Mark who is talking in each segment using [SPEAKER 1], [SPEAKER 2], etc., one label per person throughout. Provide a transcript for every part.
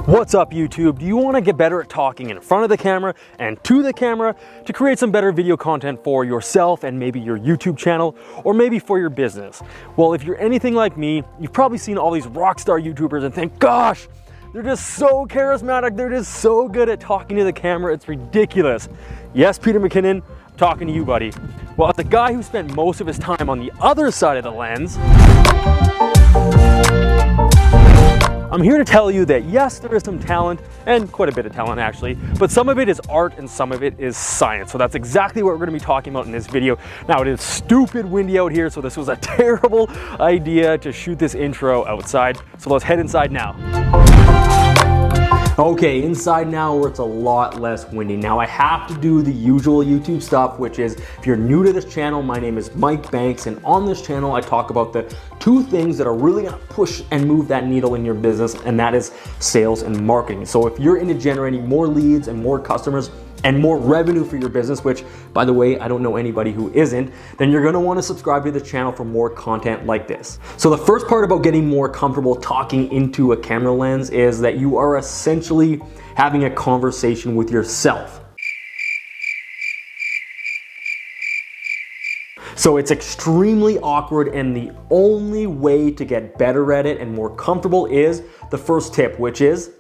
[SPEAKER 1] What's up, YouTube? Do you want to get better at talking in front of the camera and to the camera to create some better video content for yourself and maybe your YouTube channel or maybe for your business? Well, if you're anything like me, you've probably seen all these rock star YouTubers and think, gosh, they're just so charismatic, they're just so good at talking to the camera, it's ridiculous. Yes, Peter McKinnon, I'm talking to you, buddy. Well, as the guy who spent most of his time on the other side of the lens, I'm here to tell you that yes, there is some talent, and quite a bit of talent actually, but some of it is art and some of it is science. So that's exactly what we're going to be talking about in this video. Now, it is stupid windy out here, so this was a terrible idea to shoot this intro outside. So let's head inside now. Okay, inside now where it's a lot less windy. Now I have to do the usual YouTube stuff, which is, if you're new to this channel, my name is Mike Banks, and on this channel I talk about the two things that are really gonna push and move that needle in your business, and that is sales and marketing. So if you're into generating more leads and more customers and more revenue for your business, which by the way, I don't know anybody who isn't, then you're gonna wanna subscribe to the channel for more content like this. So the first part about getting more comfortable talking into a camera lens is that you are essentially having a conversation with yourself. So it's extremely awkward, and the only way to get better at it and more comfortable is the first tip, which is,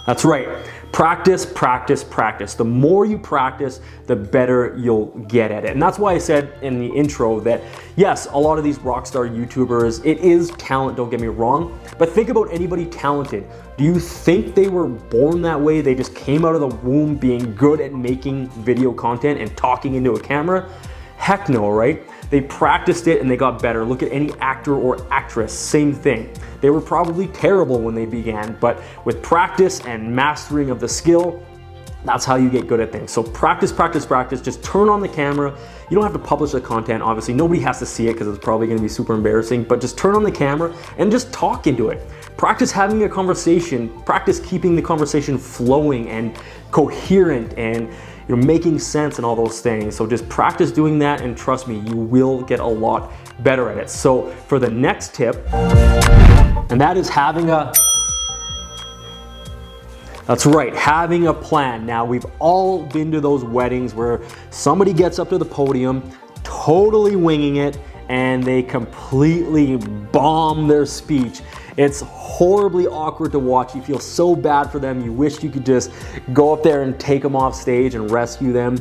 [SPEAKER 1] that's right, practice, practice, practice. The more you practice, the better you'll get at it. And that's why I said in the intro that yes, a lot of these rockstar YouTubers, it is talent, don't get me wrong, but think about anybody talented. Do you think they were born that way? They just came out of the womb being good at making video content and talking into a camera? Heck no, right? They practiced it and they got better. Look at any actor or actress, same thing. They were probably terrible when they began, but with practice and mastering of the skill, that's how you get good at things. So practice, practice, practice. Just turn on the camera. You don't have to publish the content, obviously. Nobody has to see it because it's probably gonna be super embarrassing, but just turn on the camera and just talk into it. Practice having a conversation. Practice keeping the conversation flowing and coherent and making sense and all those things. So just practice doing that, and trust me, you will get a lot better at it. So for the next tip, and that is having a, that's right, having a plan. Now, we've all been to those weddings where somebody gets up to the podium, totally winging it, and they completely bomb their speech. It's horribly awkward to watch. You feel so bad for them. You wish you could just go up there and take them off stage and rescue them.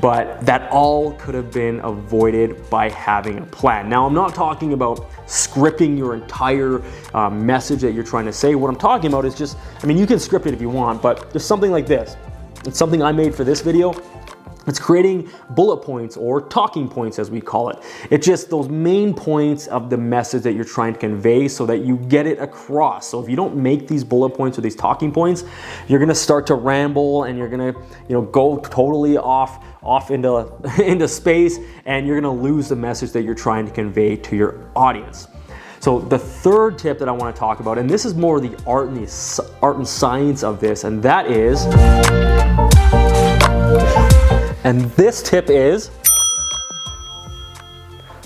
[SPEAKER 1] But that all could have been avoided by having a plan. Now, I'm not talking about scripting your entire message that you're trying to say. What I'm talking about is just, I mean, you can script it if you want, but just something like this. It's something I made for this video. It's creating bullet points, or talking points as we call it. It's just those main points of the message that you're trying to convey so that you get it across. So if you don't make these bullet points or these talking points, you're gonna start to ramble and you're gonna go totally off into space, and you're gonna lose the message that you're trying to convey to your audience. So the third tip that I wanna talk about, and this is more the art and science of this, and that is, and this tip is,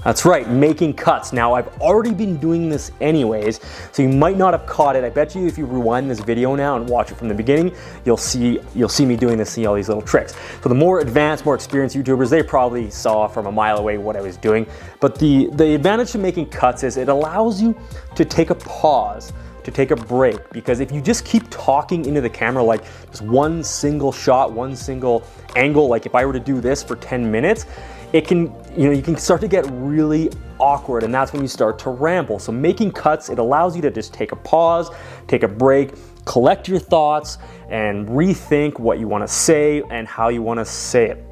[SPEAKER 1] that's right, making cuts. Now, I've already been doing this anyways, so you might not have caught it. I bet you if you rewind this video now and watch it from the beginning, you'll see me doing this, see all these little tricks. So the more advanced, more experienced YouTubers, they probably saw from a mile away what I was doing. But the advantage to making cuts is it allows you to take a pause, to take a break, because if you just keep talking into the camera, like just one single shot, one single angle, like if I were to do this for 10 minutes, it can, you can start to get really awkward, and that's when you start to ramble. So making cuts, it allows you to just take a pause, take a break, collect your thoughts, and rethink what you want to say and how you want to say it.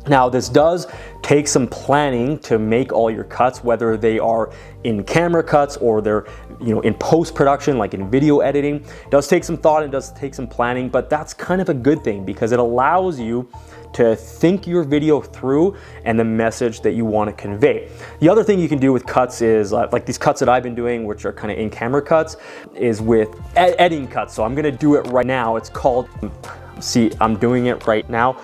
[SPEAKER 1] Now, this does take some planning to make all your cuts, whether they are in camera cuts or they're in post-production, like in video editing. It does take some thought and does take some planning, but that's kind of a good thing because it allows you to think your video through and the message that you want to convey. The other thing you can do with cuts is, like these cuts that I've been doing, which are kind of in-camera cuts, is with editing cuts. So I'm gonna do it right now. It's called, see, I'm doing it right now.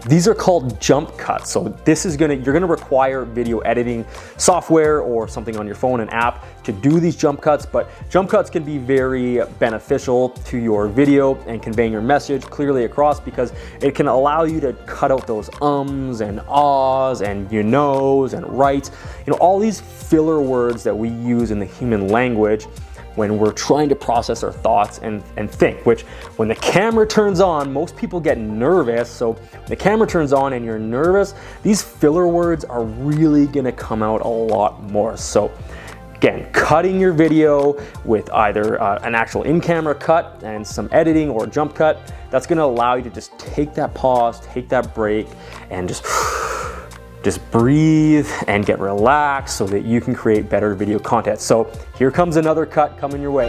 [SPEAKER 1] These are called jump cuts. So this is you're gonna require video editing software or something on your phone, an app, to do these jump cuts, but jump cuts can be very beneficial to your video and conveying your message clearly across, because it can allow you to cut out those ums and ahs and you knows and rights, all these filler words that we use in the human language when we're trying to process our thoughts and think, which when the camera turns on, most people get nervous. So when the camera turns on and you're nervous, these filler words are really gonna come out a lot more. So again, cutting your video with either an actual in-camera cut and some editing or jump cut, that's gonna allow you to just take that pause, take that break, and just breathe and get relaxed so that you can create better video content. So here comes another cut coming your way.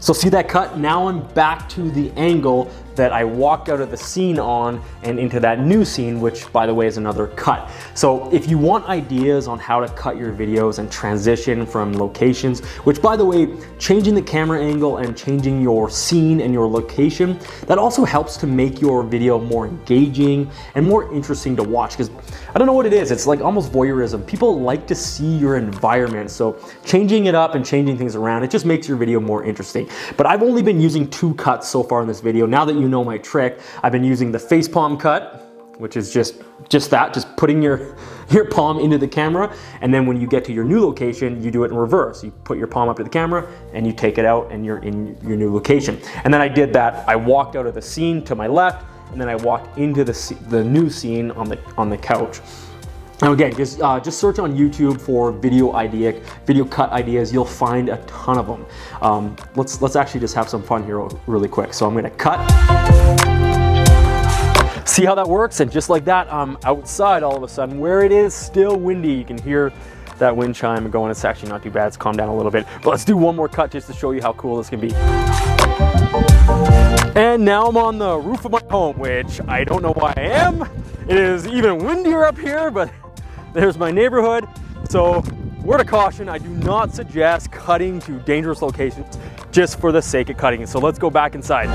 [SPEAKER 1] So see that cut? Now I'm back to the angle that I walked out of the scene on and into that new scene, which by the way is another cut. So if you want ideas on how to cut your videos and transition from locations, which by the way, changing the camera angle and changing your scene and your location, that also helps to make your video more engaging and more interesting to watch, because I don't know what it is, it's like almost voyeurism. People like to see your environment, so changing it up and changing things around, it just makes your video more interesting. But I've only been using 2 cuts so far in this video. Now that you know my trick, I've been using the facepalm cut, which is just putting your palm into the camera, and then when you get to your new location, you do it in reverse. You put your palm up to the camera and you take it out and you're in your new location. And then I did that, I walked out of the scene to my left, and then I walked into the new scene on the couch. Now again, just search on YouTube for video cut ideas. You'll find a ton of them. Let's actually just have some fun here really quick. So I'm gonna cut. See how that works? And just like that, I'm outside all of a sudden, where it is still windy. You can hear that wind chime going. It's actually not too bad. It's calmed down a little bit. But let's do one more cut just to show you how cool this can be. And now I'm on the roof of my home, which I don't know why I am. It is even windier up here, but there's my neighborhood. So word of caution, I do not suggest cutting to dangerous locations just for the sake of cutting it. So let's go back inside.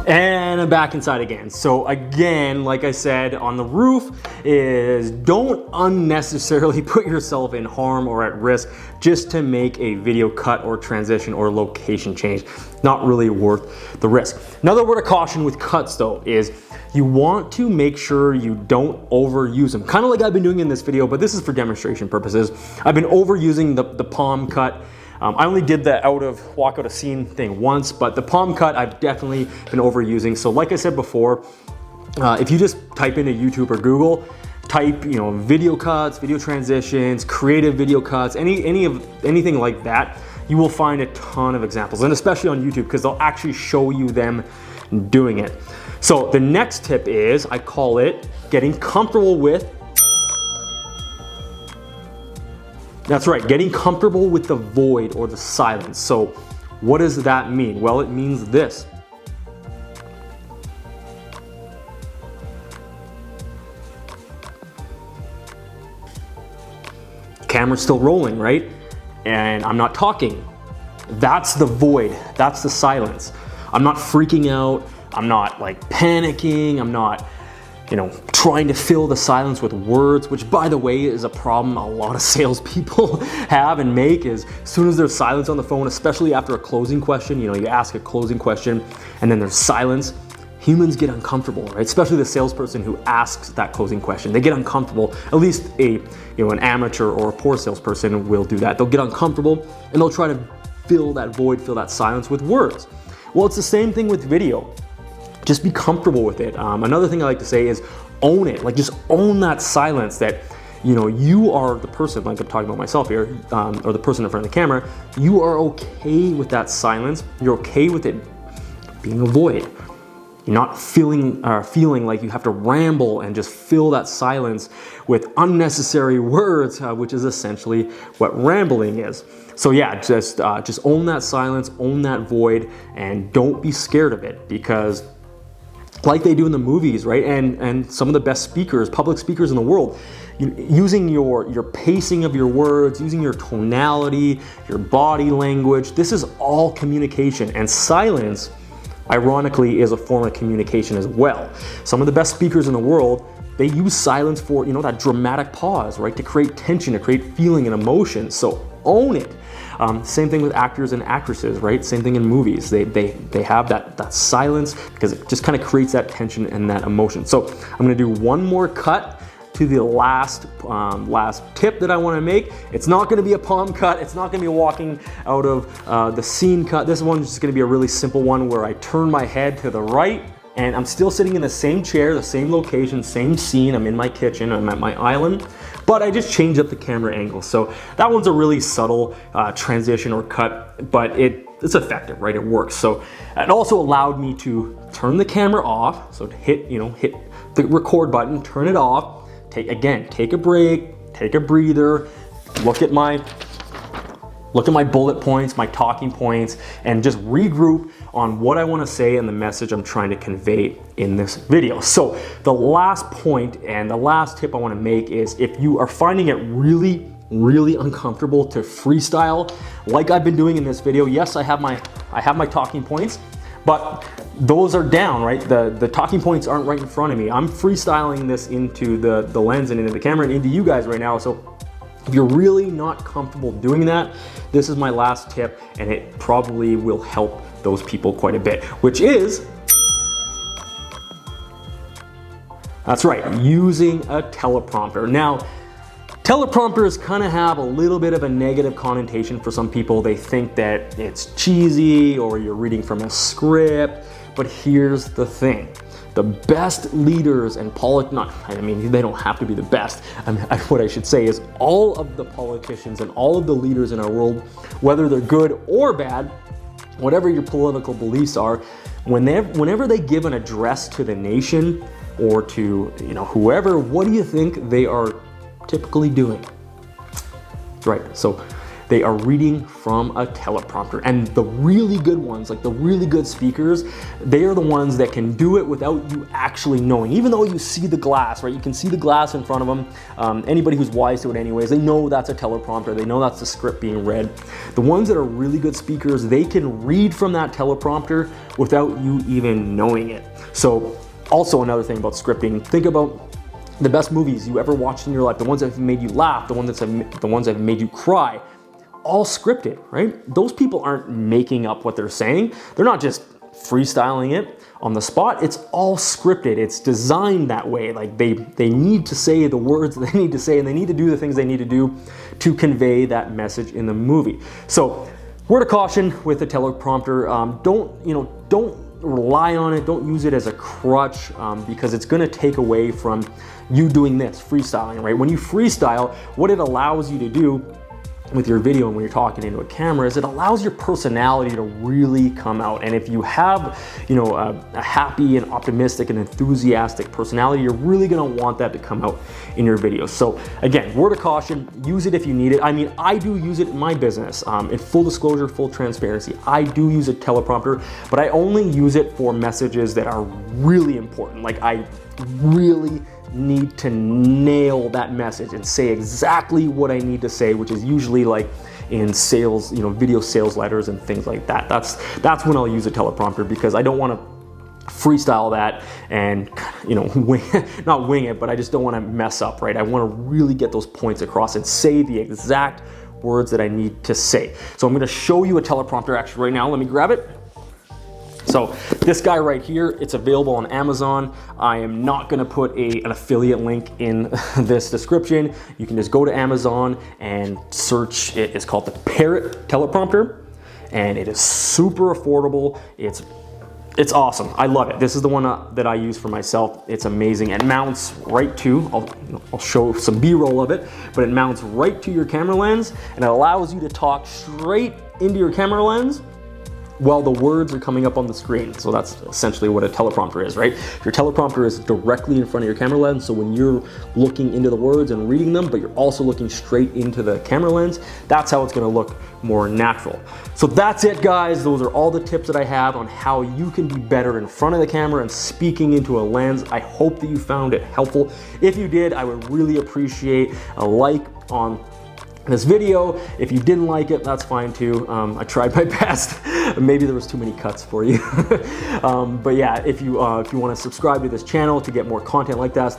[SPEAKER 1] And I'm back inside again. So again, like I said, on the roof is don't unnecessarily put yourself in harm or at risk just to make a video cut or transition or location change. Not really worth the risk. Another word of caution with cuts though is you want to make sure you don't overuse them. Kind of like I've been doing in this video, but this is for demonstration purposes. I've been overusing the palm cut. I only did the walk out of scene thing once, but the palm cut I've definitely been overusing. So like I said before, if you just type into YouTube or Google, type video cuts, video transitions, creative video cuts, anything like that, you will find a ton of examples, and especially on YouTube, because they'll actually show you them doing it. So the next tip is, I call it getting comfortable with. That's right, getting comfortable with the void or the silence. So what does that mean? Well, it means this. Camera's still rolling, right? And I'm not talking. That's the void, that's the silence. I'm not freaking out, I'm not like panicking, I'm not trying to fill the silence with words, which by the way is a problem a lot of salespeople have and make, is as soon as there's silence on the phone, especially after a closing question, you ask a closing question and then there's silence, humans get uncomfortable, right? Especially the salesperson who asks that closing question. They get uncomfortable. At least an amateur or a poor salesperson will do that. They'll get uncomfortable and they'll try to fill that void, fill that silence with words. Well, it's the same thing with video. Just be comfortable with it. Another thing I like to say is own it. Like just own that silence that, you are the person, like I'm talking about myself here, or the person in front of the camera, you are okay with that silence. You're okay with it being a void. You're not feeling like you have to ramble and just fill that silence with unnecessary words, which is essentially what rambling is. So yeah, just own that silence, own that void, and don't be scared of it, because like they do in the movies, right? And some of the best speakers, public speakers in the world, using your pacing of your words, using your tonality, your body language, this is all communication. And silence ironically is a form of communication as well. Some of the best speakers in the world, they use silence for, that dramatic pause, right? To create tension, to create feeling and emotion. So own it. Same thing with actors and actresses, right? Same thing in movies. They have that silence because it just kind of creates that tension and that emotion. So I'm gonna do one more cut to the last tip that I want to make. It's not going to be a palm cut. It's not going to be walking out of the scene cut. This one's just going to be a really simple one where I turn my head to the right and I'm still sitting in the same chair, the same location, same scene. I'm in my kitchen, I'm at my island, but I just changed up the camera angle. So that one's a really subtle transition or cut, but it's effective, right? It works. So it also allowed me to turn the camera off. So to hit the record button, turn it off. Take a break, take a breather, look at my bullet points, my talking points, and just regroup on what I want to say and the message I'm trying to convey in this video. So the last point and the last tip I want to make is if you are finding it really uncomfortable to freestyle like I've been doing in this video, yes, I have my talking points, but those are down, right? The talking points aren't right in front of me. I'm freestyling this into the lens and into the camera and into you guys right now. So if you're really not comfortable doing that, this is my last tip, and it probably will help those people quite a bit, which is, that's right, using a teleprompter. Now, teleprompters kind of have a little bit of a negative connotation for some people. They think that it's cheesy or you're reading from a script, but here's the thing. The best leaders and they don't have to be the best. What I should say is all of the politicians and all of the leaders in our world, whether they're good or bad, whatever your political beliefs are, whenever they give an address to the nation or to whoever, what do you think they are typically doing? Right, so they are reading from a teleprompter, and the really good ones, like the really good speakers, they are the ones that can do it without you actually knowing. Even though you see the glass, right? You can see the glass in front of them. Anybody who's wise to it anyways, they know that's a teleprompter. They know that's the script being read. The ones that are really good speakers, they can read from that teleprompter without you even knowing it. So also another thing about scripting, think about the best movies you ever watched in your life, the ones that have made you laugh, the ones that have made you cry, all scripted, right? Those people aren't making up what they're saying. They're not just freestyling it on the spot. It's all scripted. It's designed that way. Like they need to say the words that they need to say, and they need to do the things they need to do to convey that message in the movie. So, word of caution with the teleprompter, don't rely on it. Don't use it as a crutch because it's going to take away from you doing this freestyling, right? When you freestyle, what it allows you to do with your video and when you're talking into a camera is it allows your personality to really come out. And if you have, a happy and optimistic and enthusiastic personality, you're really gonna want that to come out in your videos. So again, word of caution, use it if you need it. I mean, I do use it in my business. In full disclosure, full transparency, I do use a teleprompter, but I only use it for messages that are really important. Like I really need to nail that message and say exactly what I need to say, which is usually like in sales, video sales letters and things like that. That's when I'll use a teleprompter, because I don't want to freestyle that and not wing it, but I just don't want to mess up, right? I want to really get those points across and say the exact words that I need to say. So I'm going to show you a teleprompter actually right now. Let me grab it. So this guy right here, it's available on Amazon. I am not gonna put an affiliate link in this description. You can just go to Amazon and search it. It's called the Parrot teleprompter, and it is super affordable. It's awesome. I love it. This is the one that I use for myself. It's amazing. It mounts right to, I'll show some B-roll of it, but it mounts right to your camera lens, and it allows you to talk straight into your camera lens while the words are coming up on the screen. So that's essentially what a teleprompter is, right? Your teleprompter is directly in front of your camera lens, so when you're looking into the words and reading them, but you're also looking straight into the camera lens, that's how it's gonna look more natural. So that's it, guys. Those are all the tips that I have on how you can be better in front of the camera and speaking into a lens. I hope that you found it helpful. If you did, I would really appreciate a like on this video. If you didn't like it, that's fine too. I tried my best. Maybe there was too many cuts for you. But yeah, if you want to subscribe to this channel to get more content like that,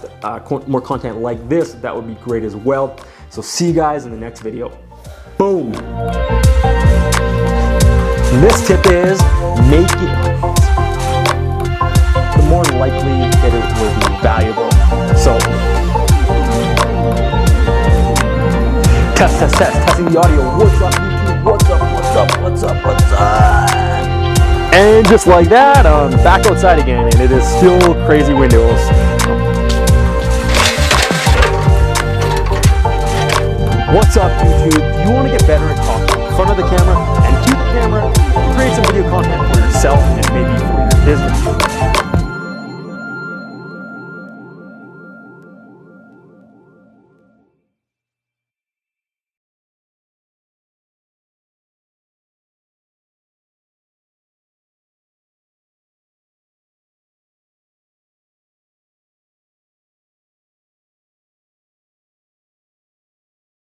[SPEAKER 1] more content like this, that would be great as well. So see you guys in the next video. Boom. This tip is make it. The more likely that it will be valuable. So testing the audio. What's up, YouTube? What's up? And just like that, I'm back outside again, and it is still crazy windows. What's up, YouTube? You want to get better at talking in front of the camera and keep the camera, create some video content for yourself and maybe for your business.